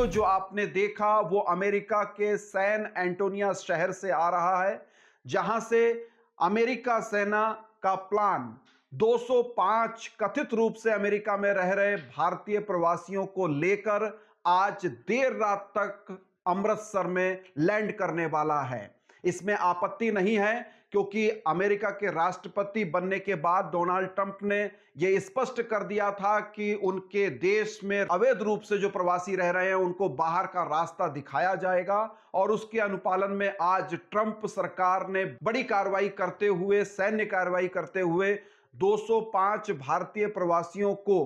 Video जो आपने देखा वो अमेरिका के सैन एंटोनिया शहर से आ रहा है, जहां से अमेरिका सेना का प्लान 205 कथित रूप से अमेरिका में रह रहे भारतीय प्रवासियों को लेकर आज देर रात तक अमृतसर में लैंड करने वाला है। इसमें आपत्ति नहीं है, क्योंकि अमेरिका के राष्ट्रपति बनने के बाद डोनाल्ड ट्रंप ने यह स्पष्ट कर दिया था कि उनके देश में अवैध रूप से जो प्रवासी रह रहे हैं उनको बाहर का रास्ता दिखाया जाएगा। और उसके अनुपालन में आज ट्रंप सरकार ने बड़ी कार्रवाई करते हुए, सैन्य कार्रवाई करते हुए 205 भारतीय प्रवासियों को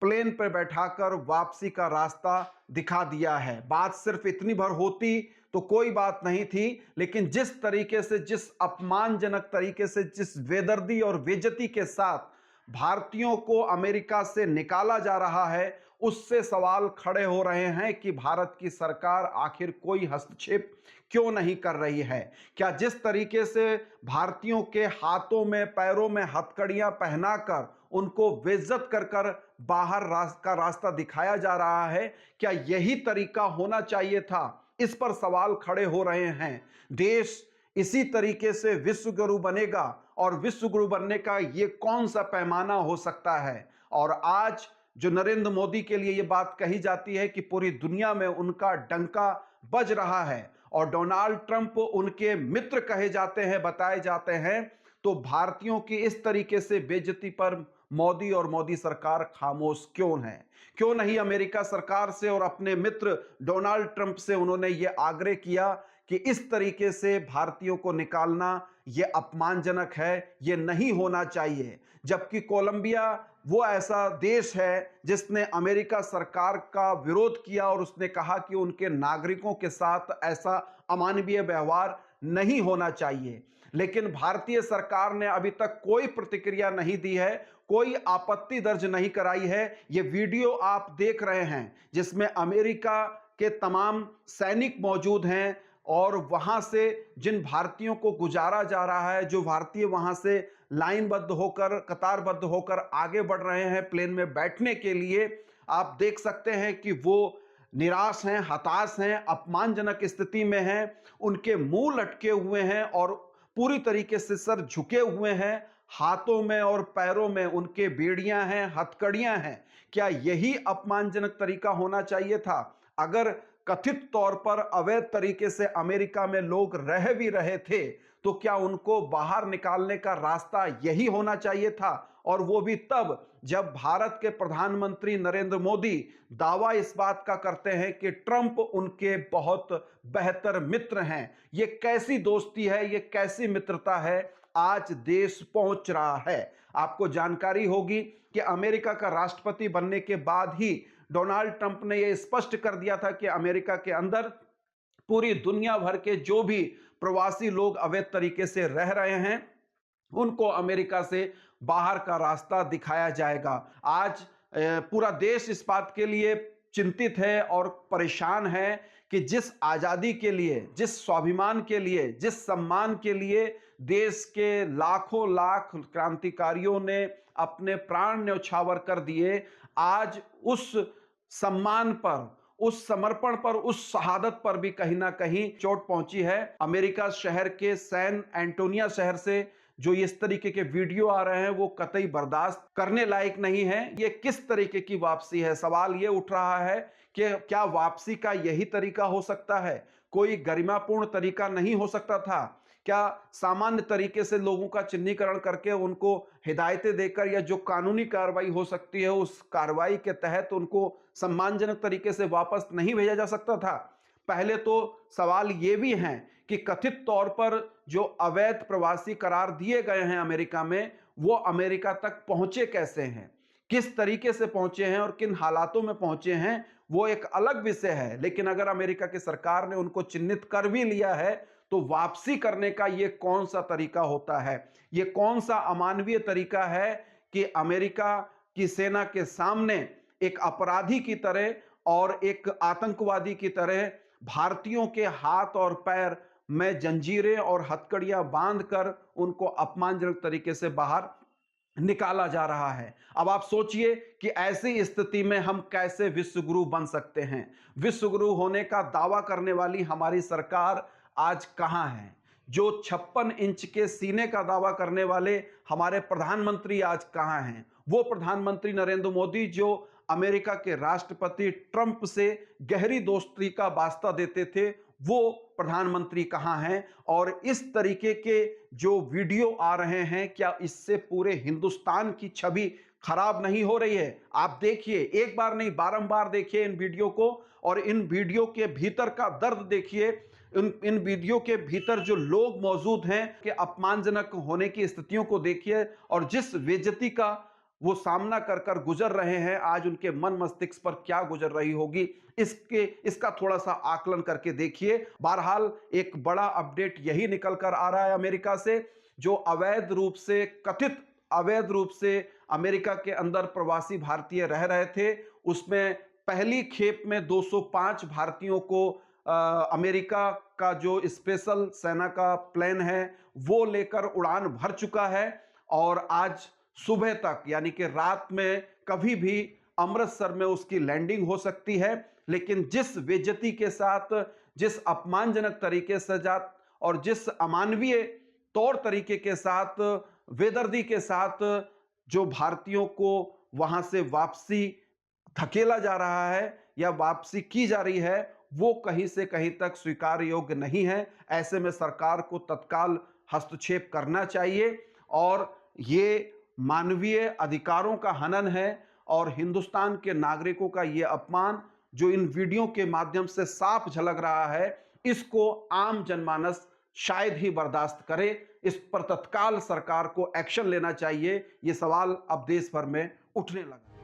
प्लेन पर बैठाकर वापसी का रास्ता दिखा दिया है। बात सिर्फ इतनी भर होती तो कोई बात नहीं थी, लेकिन जिस तरीके से, जिस अपमानजनक तरीके से, जिस बेदर्दी और बेइज्जती के साथ भारतीयों को अमेरिका से निकाला जा रहा है, उससे सवाल खड़े हो रहे हैं कि भारत की सरकार आखिर कोई हस्तक्षेप क्यों नहीं कर रही है। क्या जिस तरीके से भारतीयों के हाथों में पैरों में हथकड़ियां पहनाकर उनको बेइज्जत कर कर बाहर का रास्ता दिखाया जा रहा है, क्या यही तरीका होना चाहिए था? इस पर सवाल खड़े हो रहे हैं। देश इसी तरीके से विश्व गुरु बनेगा, और विश्व गुरु बनने का ये कौन सा पैमाना हो सकता है? और आज जो नरेंद्र मोदी के लिए ये बात कही जाती है कि पूरी दुनिया में उनका डंका बज रहा है और डोनाल्ड ट्रंप उनके मित्र कहे जाते हैं, बताए जाते हैं, तो भारतीयों की इस तरीके से बेइज्जती पर मोदी और मोदी सरकार खामोश क्यों है? क्यों नहीं अमेरिका सरकार से और अपने मित्र डोनाल्ड ट्रंप से उन्होंने ये आग्रह किया कि इस तरीके से भारतीयों को निकालना ये अपमानजनक है, ये नहीं होना चाहिए। जबकि कोलंबिया वो ऐसा देश है जिसने अमेरिका सरकार का विरोध किया और उसने कहा कि उनके नागरिकों के साथ ऐसा अमानवीय व्यवहार नहीं होना चाहिए। लेकिन भारतीय सरकार ने अभी तक कोई प्रतिक्रिया नहीं दी है, कोई आपत्ति दर्ज नहीं कराई है। ये वीडियो आप देख रहे हैं जिसमें अमेरिका के तमाम सैनिक मौजूद हैं और वहां से जिन भारतीयों को गुजारा जा रहा है, जो भारतीय वहां से लाइनबद्ध होकर, कतारबद्ध होकर आगे बढ़ रहे हैं प्लेन में बैठने के लिए, आप देख सकते हैं कि वो निराश हैं, हताश हैं, अपमानजनक स्थिति में हैं, उनके मुंह लटके हुए हैं और पूरी तरीके से सर झुके हुए हैं। हाथों में और पैरों में उनके बेड़ियां हैं, हथकड़ियां हैं। क्या यही अपमानजनक तरीका होना चाहिए था? अगर कथित तौर पर अवैध तरीके से अमेरिका में लोग रह भी रहे थे, तो क्या उनको बाहर निकालने का रास्ता यही होना चाहिए था? और वो भी तब जब भारत के प्रधानमंत्री नरेंद्र मोदी दावा इस बात का करते हैं कि ट्रंप उनके बहुत बेहतर मित्र हैं। ये कैसी दोस्ती है, ये कैसी मित्रता है? आज देश पहुंच रहा है। आपको जानकारी होगी कि अमेरिका का राष्ट्रपति बनने के बाद ही डोनाल्ड ट्रंप ने यह स्पष्ट कर दिया था कि अमेरिका के अंदर पूरी दुनिया भर के जो भी प्रवासी लोग अवैध तरीके से रह रहे हैं, उनको अमेरिका से बाहर का रास्ता दिखाया जाएगा। आज पूरा देश इस बात के लिए चिंतित है और परेशान है कि जिस आजादी के लिए, जिस स्वाभिमान के लिए, जिस सम्मान के लिए देश के लाखों लाख क्रांतिकारियों ने अपने प्राण न्यौछावर कर दिए, आज उस सम्मान पर, उस समर्पण पर, उस शहादत पर भी कहीं ना कहीं चोट पहुंची है। अमेरिका शहर के सैन एंटोनिया शहर से जो इस तरीके के वीडियो आ रहे हैं वो कतई बर्दाश्त करने लायक नहीं है। ये किस तरीके की वापसी है? सवाल ये उठ रहा है कि क्या वापसी का यही तरीका हो सकता है? कोई गरिमापूर्ण तरीका नहीं हो सकता था? क्या सामान्य तरीके से लोगों का चिन्हीकरण करके उनको हिदायतें देकर, या जो कानूनी कार्रवाई हो सकती है उस कार्रवाई के तहत उनको सम्मानजनक तरीके से वापस नहीं भेजा जा सकता था? पहले तो सवाल ये भी हैं कि कथित तौर पर जो अवैध प्रवासी करार दिए गए हैं अमेरिका में, वो अमेरिका तक पहुंचे कैसे हैं, किस तरीके से पहुंचे हैं और किन हालातों में पहुंचे हैं, वो एक अलग विषय है। लेकिन अगर अमेरिका की सरकार ने उनको चिन्हित कर भी लिया है, तो वापसी करने का ये कौन सा तरीका होता है? ये कौन सा अमानवीय तरीका है कि अमेरिका की सेना के सामने एक अपराधी की तरह और एक आतंकवादी की तरह भारतीयों के हाथ और पैर में जंजीरें और हथकड़ियां बांधकर उनको अपमानजनक तरीके से बाहर निकाला जा रहा है। अब आप सोचिए कि ऐसी स्थिति में हम कैसे विश्व गुरु बन सकते हैं। विश्व गुरु होने का दावा करने वाली हमारी सरकार आज कहां है? जो 56 इंच के सीने का दावा करने वाले हमारे प्रधानमंत्री आज कहां हैं? वो प्रधानमंत्री नरेंद्र मोदी जो अमेरिका के राष्ट्रपति ट्रंप से गहरी दोस्ती का वास्ता देते थे, वो प्रधानमंत्री कहां हैं? और इस तरीके के जो वीडियो आ रहे हैं, क्या इससे पूरे हिंदुस्तान की छवि खराब नहीं हो रही है? आप देखिए, एक बार नहीं बारंबार देखिए इन वीडियो को, और इन वीडियो के भीतर का दर्द देखिए। इन वीडियो के भीतर जो लोग मौजूद हैं कि अपमानजनक होने की स्थितियों को देखिए, और जिस बेइज्जती का वो सामना कर कर गुजर रहे हैं, आज उनके मन मस्तिष्क पर क्या गुजर रही होगी, इसका थोड़ा सा आकलन करके देखिए। बहरहाल एक बड़ा अपडेट यही निकल कर आ रहा है अमेरिका से, जो कथित अवैध रूप से अमेरिका के अंदर प्रवासी भारतीय रह रहे थे, उसमें पहली खेप में 205 भारतीयों को अमेरिका का जो स्पेशल सेना का प्लेन है वो लेकर उड़ान भर चुका है, और आज सुबह तक यानी कि रात में कभी भी अमृतसर में उसकी लैंडिंग हो सकती है। लेकिन जिस बेइज्जती के साथ, जिस अपमानजनक तरीके से और जिस अमानवीय तौर तरीके के साथ, बेदर्दी के साथ जो भारतीयों को वहां से वापसी धकेला जा रहा है या वापसी की जा रही है, वो कहीं से कहीं तक स्वीकार योग्य नहीं है। ऐसे में सरकार को तत्काल हस्तक्षेप करना चाहिए, और ये मानवीय अधिकारों का हनन है, और हिंदुस्तान के नागरिकों का ये अपमान जो इन वीडियो के माध्यम से साफ झलक रहा है, इसको आम जनमानस शायद ही बर्दाश्त करे। इस पर तत्काल सरकार को एक्शन लेना चाहिए। ये सवाल अब देश भर में उठने लगा।